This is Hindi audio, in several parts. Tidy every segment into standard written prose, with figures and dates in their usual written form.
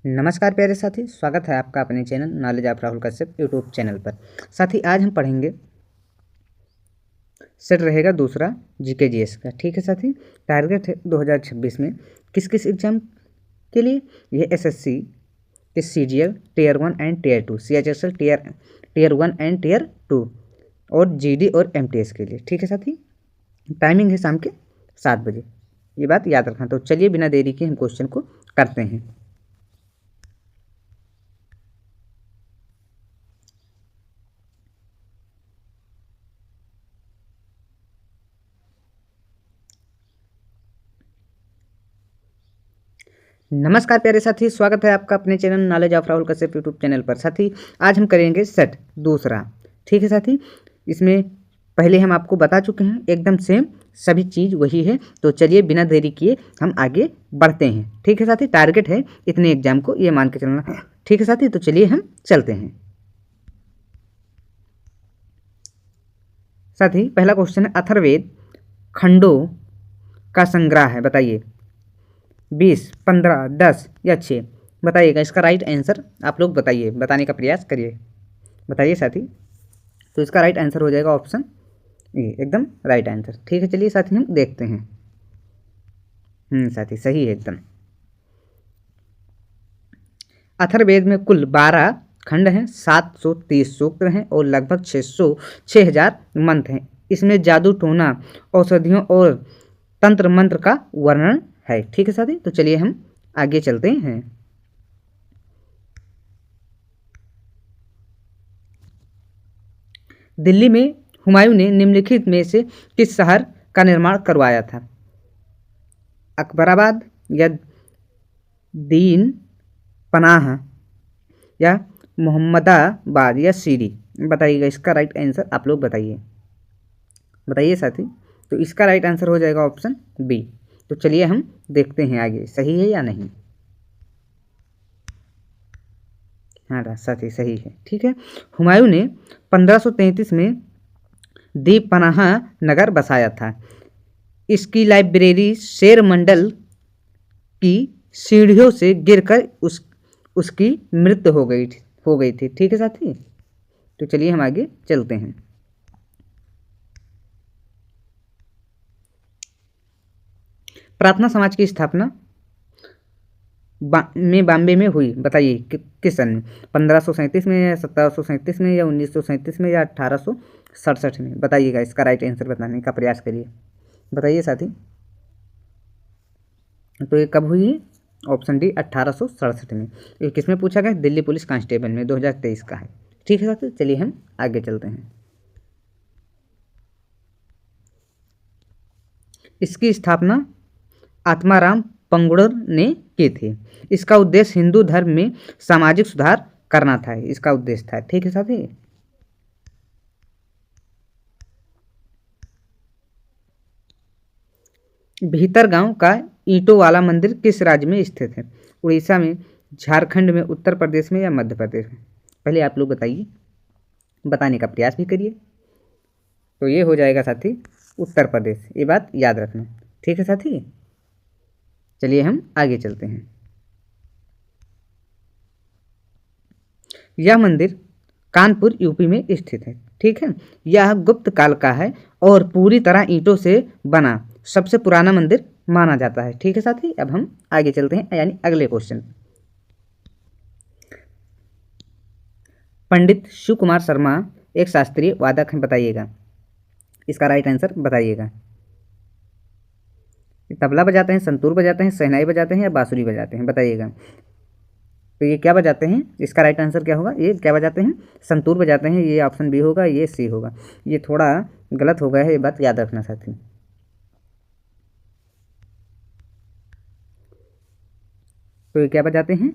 नमस्कार प्यारे साथी, स्वागत है आपका अपने channel knowledge of Rahul Kashyap YouTube channel पर। साथी आज हम पढ़ेंगे सेट रहेगा दूसरा जीके जीएस का। ठीक है साथी, टारगेट है 2026 में किस किस एग्जाम के लिए। यह SSC, CGL tier 1 and tier 2, CHSL tier 1 and tier 2 और जीडी और एमटीएस के लिए। ठीक है साथी, टाइमिंग है शाम के 7 बजे, ये बात याद रखना। तो चलिए बिना देरी के हम क्वेश्चन को करते हैं। नमस्कार प्यारे साथी, स्वागत है आपका अपने channel knowledge of Rahul Kashyap YouTube channel पर। साथी आज हम करेंगे सेट दूसरा। ठीक है साथी, इसमें पहले हम आपको बता चुके हैं, एकदम सेम सभी चीज़ वही है। तो चलिए बिना देरी किए हम आगे बढ़ते हैं। ठीक है साथी, टारगेट है इतने एग्जाम को, ये मान के चलना। ठीक है साथी, तो चलिए हम चलते हैं। साथी पहला क्वेश्चन है, अथर्ववेद खंडों का संग्रह है, बताइए 20, 15, 10 या 6। बताइएगा इसका राइट आंसर। आप लोग बताइए, बताने का प्रयास करिए, बताइए साथी। तो इसका राइट आंसर हो जाएगा ऑप्शन ए, एकदम राइट आंसर। ठीक है, चलिए साथी हम देखते हैं। साथी सही है एकदम। अथर्ववेद में कुल 12 खंड हैं, 730 सूत्र हैं और लगभग 6000 मंत्र हैं। इसमें जादू टोना, औषधियों और तंत्र मंत्र का वर्णन है। ठीक है साथी, तो चलिए हम आगे चलते हैं। दिल्ली में हुमायूं ने निम्नलिखित में से किस शहर का निर्माण करवाया था। अकबराबाद या दीन पनाह या मोहम्मदाबाद या सीरी। बताइएगा इसका राइट आंसर। आप लोग बताइए, बताइए साथी। तो इसका राइट आंसर हो जाएगा ऑप्शन बी। तो चलिए हम देखते हैं आगे सही है या नहीं। हाँ साथी सही है। ठीक है, हुमायूं ने 1533 में दीपनाह नगर बसाया था। इसकी लाइब्रेरी शेर मंडल की सीढ़ियों से गिरकर उसकी मृत्यु हो गई थी। ठीक है साथी, तो चलिए हम आगे चलते हैं। प्रार्थना समाज की स्थापना बॉम्बे में हुई, बताइए किस सन में। 1537 में या 1737 में या 1937 में या 1867 में। बताइएगा इसका राइट आंसर बताने का प्रयास करिए, बताइए साथी। तो ये कब हुई है? ऑप्शन डी 1867 में। ये किसमें पूछा गया? दिल्ली पुलिस कांस्टेबल में, 2023 का है। ठीक है साथी, चलिए हम आगे चलते हैं। इसकी स्थापना आत्माराम पंगुड़र ने की थी। इसका उद्देश्य हिंदू धर्म में सामाजिक सुधार करना था, इसका उद्देश्य था। ठीक है साथी, भीतरगांव का ईंटों वाला मंदिर किस राज्य में स्थित है? उड़ीसा में, झारखंड में, उत्तर प्रदेश में या मध्य प्रदेश में? पहले आप लोग बताइए, बताने का प्रयास भी करिए। तो ये हो जाएगा साथी उत्तर प्रदेश, ये बात याद रखना। ठीक है साथी, चलिए हम आगे चलते हैं। यह मंदिर कानपुर यूपी में स्थित है। ठीक है, यह गुप्त काल का है और पूरी तरह ईंटों से बना सबसे पुराना मंदिर माना जाता है। ठीक है साथी, अब हम आगे चलते हैं, यानी अगले क्वेश्चन। पंडित शिव कुमार शर्मा एक शास्त्रीय वादक हैं, बताइएगा इसका राइट आंसर। बताइएगा तबला बजाते हैं, संतूर बजाते हैं, शहनाई बजाते हैं या बांसुरी बजाते हैं? बताइएगा। तो ये क्या बजाते हैं? इसका राइट आंसर क्या होगा? ये क्या बजाते हैं? संतूर बजाते हैं। ये ऑप्शन बी होगा, ये सी होगा। ये थोड़ा गलत हो गया है, ये बात याद रखना साथी। तो ये क्या बजाते हैं?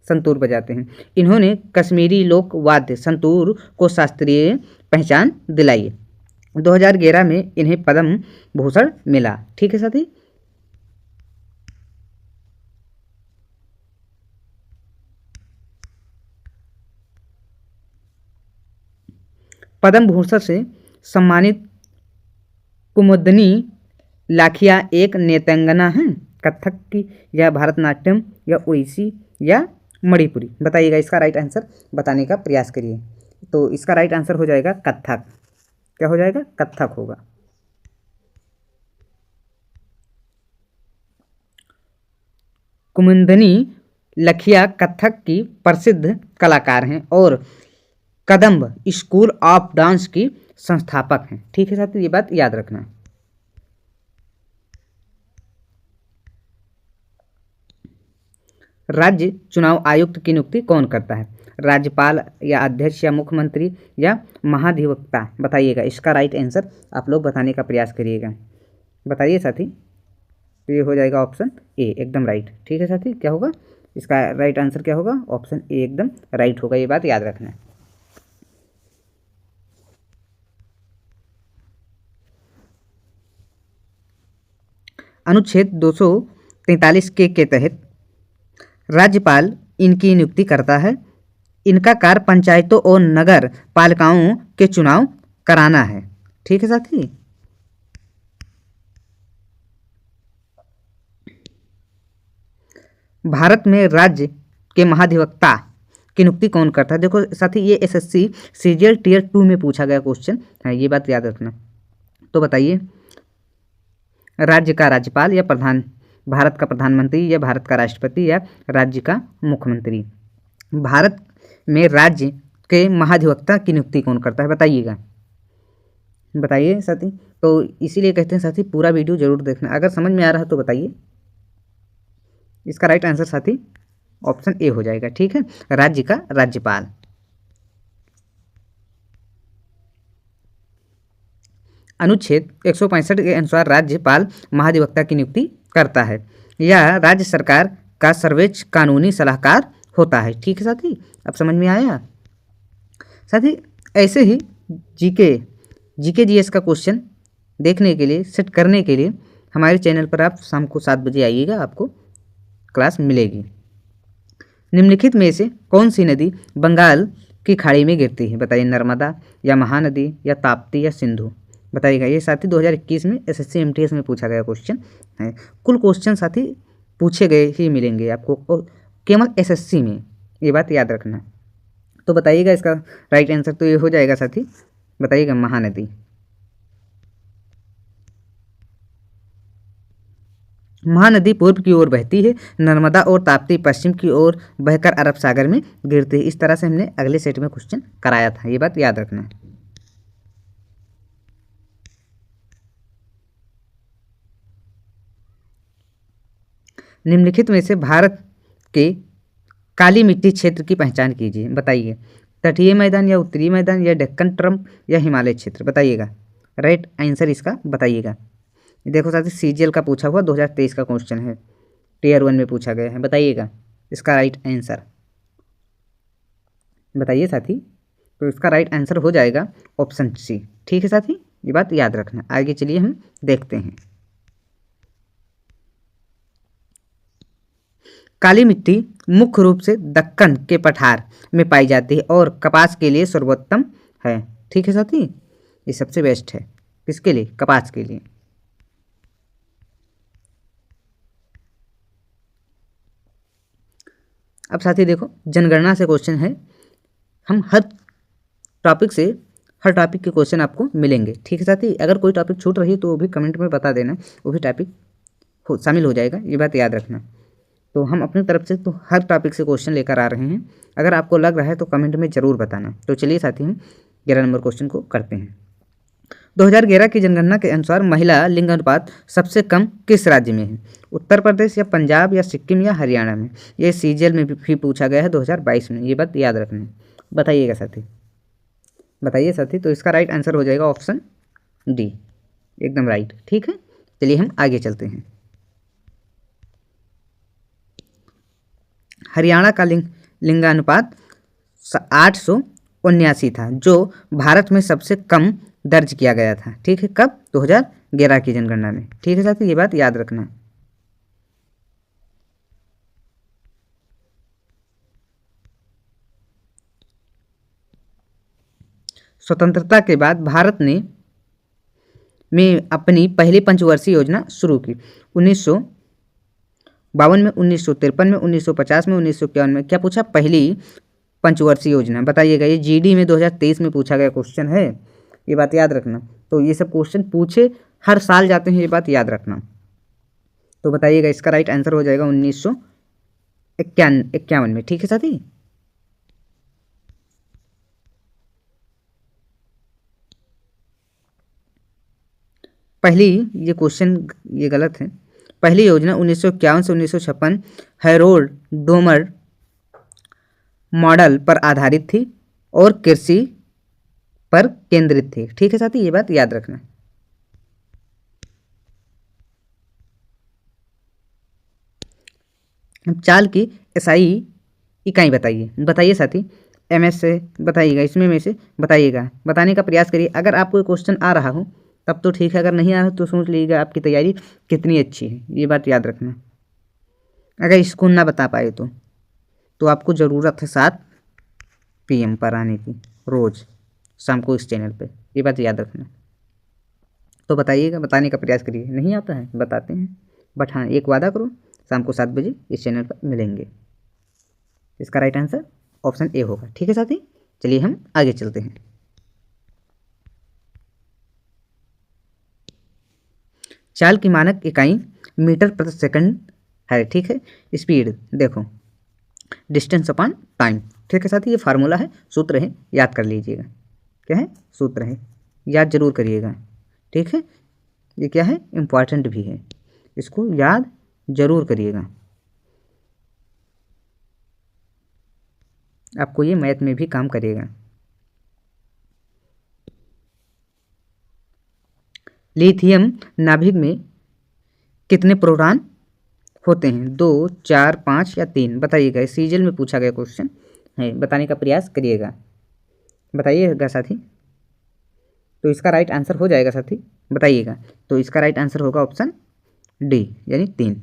संतूर बजाते हैं। इन्होंने कश्मीरी लोक वाद्य संतूर को शास्त्रीय पहचान दिलाई। 2011 में इन्हें पद्म भूषण मिला। ठीक है साथी, पद्म भूषण से सम्मानित कुमुदनी लाखिया एक नृत्यांगना हैं, कथक की या भारतनाट्यम या उड़ीसी या मणिपुरी? बताइएगा, इसका राइट आंसर बताने का प्रयास करिए। तो इसका राइट आंसर हो जाएगा कत्थक। क्या हो जाएगा? कत्थक होगा। कुमुदनी लखिया कथक की प्रसिद्ध कलाकार हैं और कदम्ब स्कूल ऑफ डांस की संस्थापक हैं। ठीक है साथियों, ये बात याद रखना। राज्य चुनाव आयुक्त की नियुक्ति कौन करता है? राज्यपाल या अध्यक्ष या मुख्यमंत्री या महाधिवक्ता? बताइएगा, इसका राइट आंसर आप लोग बताने का प्रयास करिएगा। बताइए साथी। तो ये हो जाएगा ऑप्शन ए, एकदम राइट। ठीक है साथी, क्या होगा इसका राइट आंसर? क्या होगा? ऑप्शन ए एकदम राइट होगा, ये बात याद रखना है। अनुच्छेद 243 के तहत राज्यपाल इनकी नियुक्ति करता है। इनका कार्य पंचायतों और नगर पालिकाओं के चुनाव कराना है। ठीक है साथी। भारत में राज्य के महाधिवक्ता की नियुक्ति कौन करता है? देखो साथी, ये एसएससी सीजीएल टियर 2 में पूछा गया क्वेश्चन है, ये बात याद रखना। तो बताइए, राज्य का राज्यपाल या भारत का प्रधानमंत्री या भारत का राष्ट्रपति या राज्य का मुख्यमंत्री? भारत में राज्य के महाधिवक्ता की नियुक्ति कौन करता है? बताइएगा, बताइए साथी। तो इसीलिए कहते हैं साथी, पूरा वीडियो जरूर देखना। अगर समझ में आ रहा है तो बताइए। इसका राइट आंसर साथी ऑप्शन ए हो जाएगा। ठीक है, राज्य का राज्यपाल। अनुच्छेद 165 के अनुसार राज्यपाल महाधिवक्ता की नियुक्ति करता है। यह राज्य सरकार का सर्वोच्च कानूनी सलाहकार होता है। ठीक है साथी, अब समझ में आया साथी। ऐसे ही जीके जीएस का क्वेश्चन देखने के लिए, सेट करने के लिए हमारे चैनल पर आप शाम को 7 बजे आइएगा, आपको क्लास मिलेगी। निम्नलिखित में से कौन सी नदी बंगाल की खाड़ी में गिरती है? बताइए, नर्मदा या महानदी या ताप्ती या सिंधु? बताइएगा। ये साथी 2021 में एसएससी एमटीएस में पूछा गया क्वेश्चन है। कुल क्वेश्चन साथी पूछे गए ही मिलेंगे आपको, और केवल एसएससी में, ये बात याद रखना। तो बताइएगा इसका राइट आंसर। तो ये हो जाएगा साथी, बताइएगा, महानदी। महानदी पूर्व की ओर बहती है, नर्मदा और ताप्ती पश्चिम की ओर बहकर अरब सागर में गिरती है। इस तरह से हमने अगले सेट में क्वेश्चन कराया था, ये बात याद रखना। निम्नलिखित में से भारत के काली मिट्टी क्षेत्र की पहचान कीजिए। बताइए, तटीय मैदान या उत्तरी मैदान या डेक्कन ट्रम्प या हिमालय क्षेत्र? बताइएगा, राइट आंसर इसका बताइएगा। देखो साथी, सीजीएल का पूछा हुआ 2023 का क्वेश्चन है, टियर 1 में पूछा गया है। बताइएगा इसका राइट आंसर, बताइए साथी। तो इसका राइट आंसर हो जाएगा ऑप्शन सी। ठीक है साथी, ये बात याद रखना। आगे चलिए हम देखते हैं। काली मिट्टी मुख्य रूप से दक्कन के पठार में पाई जाती है और कपास के लिए सर्वोत्तम है। ठीक है साथी, ये सबसे बेस्ट है। किसके लिए? कपास के लिए। अब साथी देखो, जनगणना से क्वेश्चन है। हम हर टॉपिक के क्वेश्चन आपको मिलेंगे। ठीक है साथी, अगर कोई टॉपिक छूट रही तो वो भी कमेंट में बता देना, वो भी टॉपिक शामिल हो जाएगा, ये बात याद रखना। तो हम अपनी तरफ से तो हर टॉपिक से क्वेश्चन लेकर आ रहे हैं। अगर आपको लग रहा है तो कमेंट में ज़रूर बताना। तो चलिए साथी, हम 11 नंबर क्वेश्चन को करते हैं। 2011 की जनगणना के अनुसार महिला लिंग अनुपात सबसे कम किस राज्य में है? उत्तर प्रदेश या पंजाब या सिक्किम या हरियाणा में? ये सीजीएल में भी पूछा गया है 2022 में, ये बात याद रखना है। बताइएगा साथी, बताइए साथी। तो इसका राइट आंसर हो जाएगा ऑप्शन डी, एकदम राइट। ठीक है, चलिए हम आगे चलते हैं। हरियाणा का लिंगानुपात 879 था, जो भारत में सबसे कम दर्ज किया गया था। ठीक है, कब? 2011 की जनगणना में। ठीक है साथी, ये बात याद रखना। स्वतंत्रता के बाद भारत ने में अपनी पहली पंचवर्षीय योजना शुरू की। 52 में, 1953 में, 1950 में, 1951 में। क्या पूछा? पहली पंचवर्षीय योजना। बताइएगा, ये जीडी में 2023 में पूछा गया क्वेश्चन है, ये बात याद रखना। तो ये सब क्वेश्चन पूछे हर साल जाते हैं, ये बात याद रखना। तो बताइएगा, इसका राइट आंसर हो जाएगा 1951 में। ठीक है साथी। पहली, ये क्वेश्चन ये गलत है। पहली योजना 1951 से 1956 हैरोल्ड डोमर मॉडल पर आधारित थी और कृषि पर केंद्रित थी। ठीक है साथी, ये बात याद रखना। चाल की एसआई इकाई बताइए। बताइए साथी, एमएस से बताइएगा, इसमें में से बताइएगा, बताने का प्रयास करिए। अगर आपको क्वेश्चन आ रहा हो तब तो ठीक है, अगर नहीं आ रहा तो सोच लीजिएगा आपकी तैयारी कितनी अच्छी है, ये बात याद रखना। अगर इसको ना बता पाए तो आपको ज़रूरत है 7 PM पर आने की, रोज़ शाम को इस चैनल पे, ये बात याद रखना। तो बताइएगा, बताने का प्रयास करिए। नहीं आता है बताते हैं, बट हाँ एक वादा करो, शाम को 7 बजे इस चैनल पर मिलेंगे। इसका राइट आंसर ऑप्शन ए होगा। ठीक है साथी, चलिए हम आगे चलते हैं। चाल की मानक इकाई मीटर प्रति सेकंड है। ठीक है, स्पीड देखो डिस्टेंस अपॉन टाइम। ठीक है साथी, ये फार्मूला है, सूत्र है, याद कर लीजिएगा। क्या है? सूत्र है, याद जरूर करिएगा। ठीक है, ये क्या है? इम्पॉर्टेंट भी है, इसको याद जरूर करिएगा। आपको ये मैथ में भी काम करेगा। लिथियम नाभिक में कितने प्रोटॉन होते हैं? 2, 4, 5 या 3? बताइएगा, सीजल में पूछा गया क्वेश्चन है, बताने का प्रयास करिएगा। बताइएगा साथी। तो इसका राइट आंसर हो जाएगा साथी, बताइएगा। तो इसका राइट आंसर होगा ऑप्शन डी, यानी 3।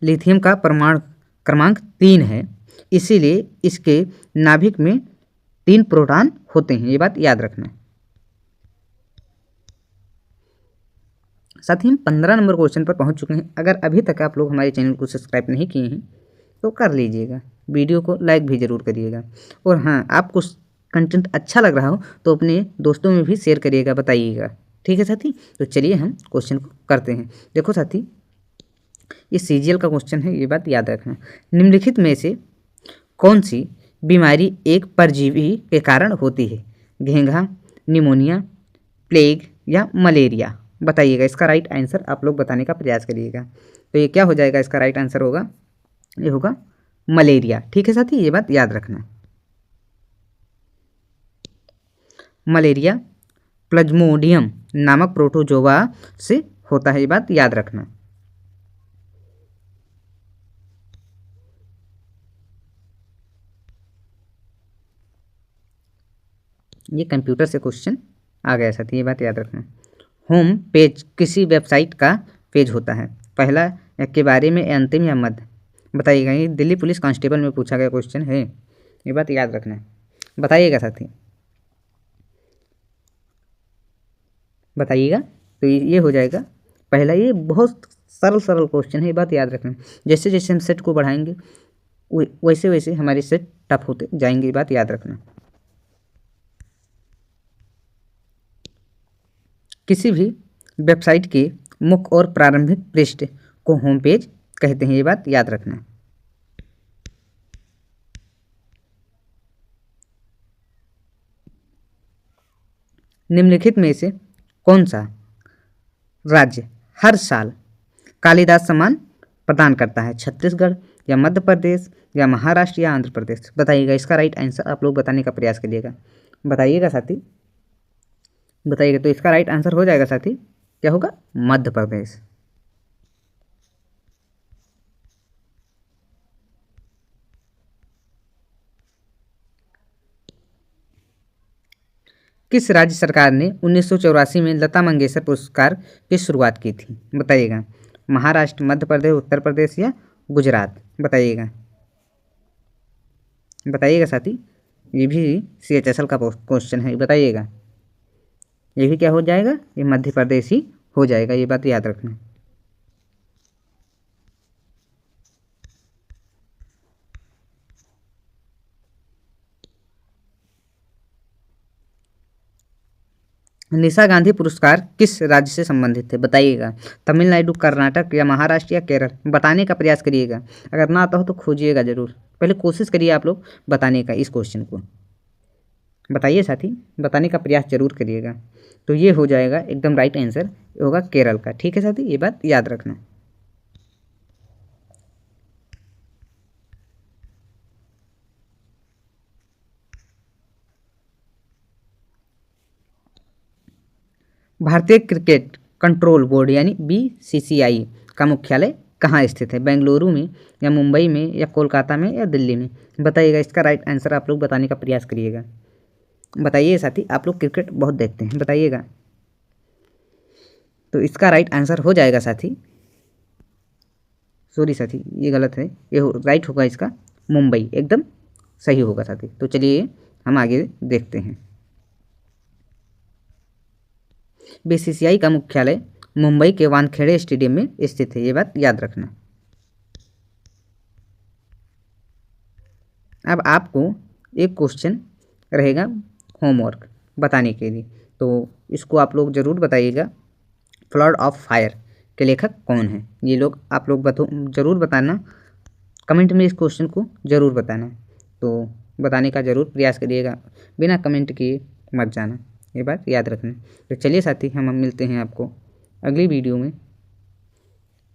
लिथियम का परमाणु क्रमांक 3 है, इसीलिए इसके नाभिक में 3 प्रोटॉन होते हैं, ये बात याद रखना। साथ ही हम 15 नंबर क्वेश्चन पर पहुंच चुके हैं। अगर अभी तक आप लोग हमारे चैनल को सब्सक्राइब नहीं किए हैं तो कर लीजिएगा, वीडियो को लाइक भी ज़रूर करिएगा। और हाँ, आपको कंटेंट अच्छा लग रहा हो तो अपने दोस्तों में भी शेयर करिएगा, बताइएगा। ठीक है साथी, तो चलिए हम क्वेश्चन को करते हैं। देखो साथी, ये सीजीएल का क्वेश्चन है, ये बात याद रखना। निम्नलिखित में से कौन सी बीमारी एक परजीवी के कारण होती है? घेंघा, निमोनिया, प्लेग या मलेरिया? बताइएगा, इसका राइट आंसर आप लोग बताने का प्रयास करिएगा। तो ये क्या हो जाएगा? इसका राइट आंसर होगा, ये होगा मलेरिया। ठीक है साथी, ये बात याद रखना। मलेरिया प्लाज्मोडियम नामक प्रोटोजोआ से होता है, ये बात याद रखना। ये कंप्यूटर से क्वेश्चन आ गया साथी, ये बात याद रखना। होम पेज किसी वेबसाइट का पेज होता है, पहला के बारे में, अंतिम या मध्य? बताइएगा, ये दिल्ली पुलिस कांस्टेबल में पूछा गया क्वेश्चन है, ये बात याद रखना है। बताइएगा साथी, बताइएगा। तो ये हो जाएगा पहला। ये बहुत सरल क्वेश्चन है, ये बात याद रखना। जैसे जैसे हम सेट को बढ़ाएंगे वैसे वैसे हमारे सेट टफ होते जाएंगे, ये बात याद रखना। किसी भी वेबसाइट के मुख्य और प्रारंभिक पृष्ठ को होम पेज कहते हैं, ये बात याद रखना। निम्नलिखित में से कौन सा राज्य हर साल कालिदास सम्मान प्रदान करता है? छत्तीसगढ़ या मध्य प्रदेश या महाराष्ट्र या आंध्र प्रदेश? बताइएगा, इसका राइट आंसर आप लोग बताने का प्रयास करिएगा। बताइएगा साथी, बताइएगा। तो इसका राइट आंसर हो जाएगा साथी, क्या होगा? मध्य प्रदेश। किस राज्य सरकार ने 1984 में लता मंगेशकर पुरस्कार की शुरुआत की थी? बताइएगा, महाराष्ट्र, मध्य प्रदेश, उत्तर प्रदेश या गुजरात? बताइएगा, बताइएगा साथी। ये भी CHSL का क्वेश्चन है, बताइएगा। ये भी क्या हो जाएगा? ये मध्य प्रदेश ही हो जाएगा, ये बात याद रखना। निशा गांधी पुरस्कार किस राज्य से संबंधित है, बताइएगा। तमिलनाडु, कर्नाटक या महाराष्ट्र या केरल, बताने का प्रयास करिएगा। अगर ना आता हो तो खोजिएगा ज़रूर, पहले कोशिश करिए आप लोग बताने का। इस क्वेश्चन को बताइए साथी, बताने का प्रयास जरूर करिएगा। तो ये हो जाएगा एकदम राइट आंसर, होगा केरल का। ठीक है साथी, ये बात याद रखना। भारतीय क्रिकेट कंट्रोल बोर्ड यानी BCCI का मुख्यालय कहाँ स्थित है, बेंगलुरु में या मुंबई में या कोलकाता में या दिल्ली में, बताइएगा। इसका राइट आंसर आप लोग बताने का प्रयास करिएगा। बताइए साथी, आप लोग क्रिकेट बहुत देखते हैं, बताइएगा। तो इसका राइट आंसर हो जाएगा साथी, सॉरी साथी ये गलत है, ये राइट होगा इसका मुंबई, एकदम सही होगा साथी। तो चलिए हम आगे देखते हैं। BCCI का मुख्यालय मुंबई के वानखेड़े स्टेडियम में स्थित है, ये बात याद रखना। अब आपको एक क्वेश्चन रहेगा होमवर्क बताने के लिए, तो इसको आप लोग ज़रूर बताइएगा। फ्लड ऑफ फायर के लेखक कौन है, ये लोग आप लोग ज़रूर बताना, कमेंट में इस क्वेश्चन को ज़रूर बताना। तो बताने का ज़रूर प्रयास करिएगा, बिना कमेंट किए मत जाना, ये बात याद रखना। तो चलिए साथी, हम मिलते हैं आपको अगली वीडियो में।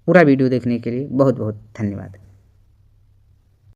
पूरा वीडियो देखने के लिए बहुत बहुत धन्यवाद।